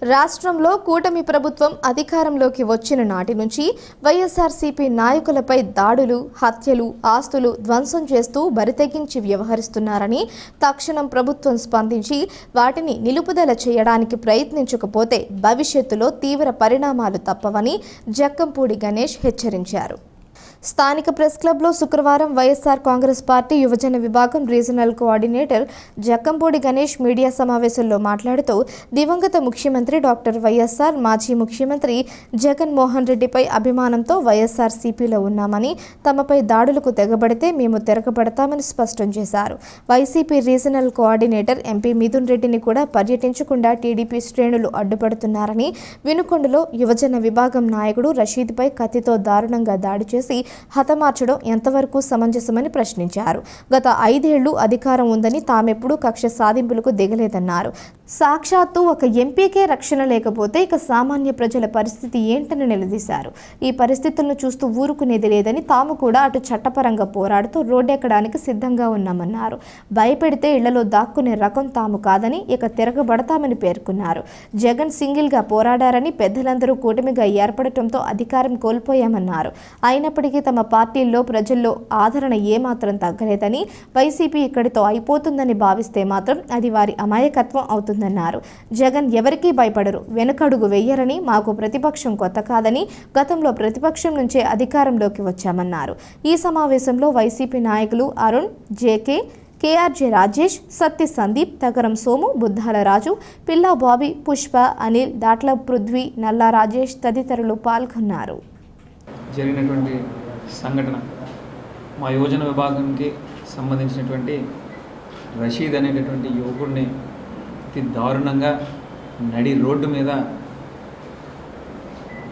రాష్ట్రంలో కూటమి ప్రభుత్వం అధికారంలోకి వచ్చిన నాటి నుంచి వైఎస్ఆర్సీపీ నాయకులపై దాడులు, హత్యలు, ఆస్తులు ధ్వంసం చేస్తూ బరితెగించి వ్యవహరిస్తున్నారని, తక్షణం ప్రభుత్వం స్పందించి వాటిని నిలుపుదల చేయడానికి ప్రయత్నించకపోతే భవిష్యత్తులో తీవ్ర పరిణామాలు తప్పవని జక్కంపూడి గణేష్ హెచ్చరించారు. స్థానిక ప్రెస్ క్లబ్లో శుక్రవారం వైఎస్ఆర్ కాంగ్రెస్ పార్టీ యువజన విభాగం regional coordinator Jakkampudi Ganesh media సమావేశంలో మాట్లాడుతూ, దివంగత ముఖ్యమంత్రి డాక్టర్ వైఎస్ఆర్, మాజీ ముఖ్యమంత్రి జగన్మోహన్ రెడ్డిపై అభిమానంతో వైఎస్ఆర్సీపీలో ఉన్నామని, తమపై దాడులకు తెగబడితే మేము తిరగబడతామని స్పష్టం చేశారు. YCP regional coordinator MP Mithun రెడ్డిని కూడా పర్యటించకుండా టీడీపీ శ్రేణులు అడ్డుపడుతున్నారని, వినుకొండలో యువజన విభాగం నాయకుడు రషీద్పై కత్తితో దారుణంగా దాడి చేసి హతమార్చడం ఎంతవరకు సమంజసమని ప్రశ్నించారు. గత 5 ఏళ్లు అధికారం ఉందని తామెప్పుడూ కక్ష సాధింపులకు దిగలేదన్నారు. సాక్షాత్తు ఒక ఎంపీకే రక్షణ లేకపోతే ఇక సామాన్య ప్రజల పరిస్థితి ఏంటని నిలదీశారు. ఈ పరిస్థితులను చూస్తూ ఊరుకునేది లేదని, తాము కూడా అటు చట్టపరంగా పోరాడుతూ రోడ్డెక్కడానికి సిద్ధంగా ఉన్నామన్నారు. భయపెడితే ఇళ్లలో దాక్కునే రకం తాము కాదని, ఇక తిరగబడతామని పేర్కొన్నారు. జగన్ సింగిల్గా పోరాడారని, పెద్దలందరూ కూటమిగా ఏర్పడటంతో అధికారం కోల్పోయామన్నారు. అయినప్పటికీ తమ పార్టీల్లో ప్రజల్లో ఆదరణ ఏమాత్రం తగ్గలేదని, వైసీపీ ఇక్కడితో అయిపోతుందని భావిస్తే మాత్రం అది వారి అమాయకత్వం అవుతుందన్నారు. జగన్ ఎవరికీ భయపడరు, వెనుకడుగు వెయ్యరని, మాకు ప్రతిపక్షం కొత్త కాదని, గతంలో ప్రతిపక్షం నుంచే అధికారంలోకి వచ్చామన్నారు. ఈ సమావేశంలో వైసీపీ నాయకులు అరుణ్, జేకే, కేఆర్జే రాజేష్, సత్తి సందీప్, తగరం సోము, బుద్ధాల రాజు, పిల్లా బాబీ, పుష్ప, అనిల్, దాట్ల పృథ్వీ, నల్లా రాజేష్ తదితరులు పాల్గొన్నారు. జరిగినటువంటి సంఘటన మా యువజన విభాగానికి సంబంధించినటువంటి రషీద్ అనేటటువంటి యువకుడిని అతి దారుణంగా నడి రోడ్డు మీద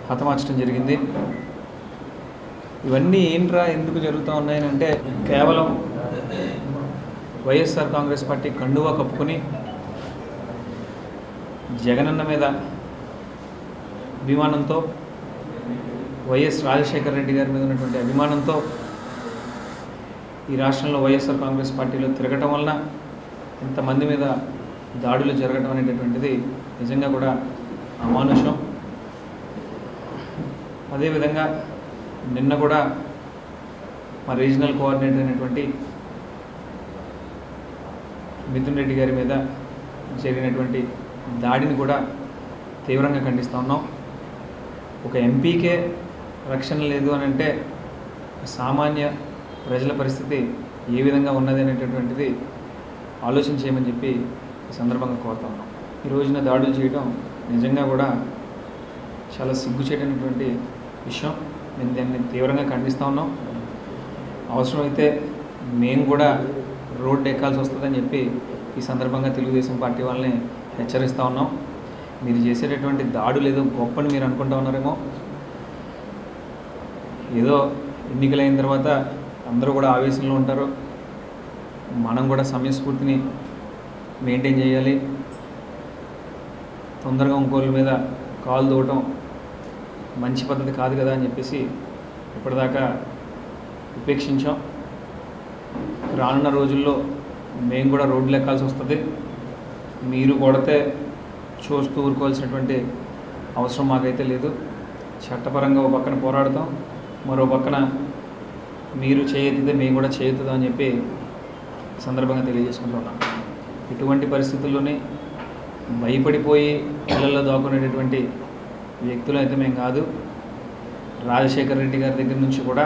హతమార్చడం జరిగింది. ఇవన్నీ ఏంట్రా ఎందుకు జరుగుతూ ఉన్నాయని అంటే, కేవలం వైఎస్ఆర్ కాంగ్రెస్ పార్టీ కండువా కప్పుకొని జగనన్న మీద అభిమానంతో, వైఎస్ రాజశేఖర రెడ్డి గారి మీద ఉన్నటువంటి అభిమానంతో ఈ రాష్ట్రంలో వైఎస్ఆర్ కాంగ్రెస్ పార్టీలో తిరగటం వలన ఇంతమంది మీద దాడులు జరగడం అనేటటువంటిది నిజంగా కూడా అమానుషం. అదేవిధంగా నిన్న కూడా మా రీజనల్ కోఆర్డినేటర్ అయినటువంటి మిథున్ రెడ్డి గారి మీద జరిగినటువంటి దాడిని కూడా తీవ్రంగా ఖండిస్తూ ఉన్నాం. ఒక ఎంపీకే రక్షణ లేదు అని అంటే సామాన్య ప్రజల పరిస్థితి ఏ విధంగా ఉన్నది అనేటటువంటిది ఆలోచన చేయమని చెప్పి ఈ సందర్భంగా కోరుతా ఉన్నాం. ఈ రోజున దాడులు చేయడం నిజంగా కూడా చాలా సిగ్గుచేటటువంటి విషయం. మేము దాన్ని తీవ్రంగా ఖండిస్తూ ఉన్నాం. అవసరమైతే మేము కూడా రోడ్డు ఎక్కాల్సి వస్తుందని చెప్పి ఈ సందర్భంగా తెలుగుదేశం పార్టీ వాళ్ళని హెచ్చరిస్తూ ఉన్నాం. మీరు చేసేటటువంటి దాడులు ఏదో గొప్పని మీరు అనుకుంటూ ఉన్నారేమో. ఏదో ఎన్నికలైన తర్వాత అందరూ కూడా ఆవేశంలో ఉంటారు. మనం కూడా సమయస్ఫూర్తిని మెయింటైన్ చేయాలి. తొందరగా ఇంకోళ్ళ మీద కాలు దూవటం మంచి పద్ధతి కాదు కదా అని చెప్పేసి ఇప్పటిదాకా ఉపేక్షించాం. రానున్న రోజుల్లో మేము కూడా రోడ్లు ఎక్కాల్సి వస్తుంది. మీరు కొడితే చూస్తూ ఊరుకోవాల్సినటువంటి అవసరం మాకైతే లేదు. చట్టపరంగా ఒక పక్కన పోరాడతాం, మరో పక్కన మీరు చేయెత్తితే మేము కూడా చేయెత్తుదాం అని చెప్పి సందర్భంగా తెలియజేసుకుంటూ ఉన్నాం. ఇటువంటి పరిస్థితుల్లోనే భయపడిపోయి ఇళ్లలో దాక్కునేటటువంటి వ్యక్తులు అయితే మేము కాదు. రాజశేఖర రెడ్డి గారి దగ్గర నుంచి కూడా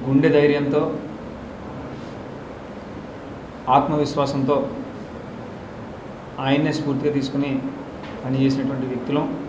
గుండె ధైర్యంతో, ఆత్మవిశ్వాసంతో ఆయన్నే స్ఫూర్తిగా తీసుకుని పనిచేసినటువంటి వ్యక్తులం.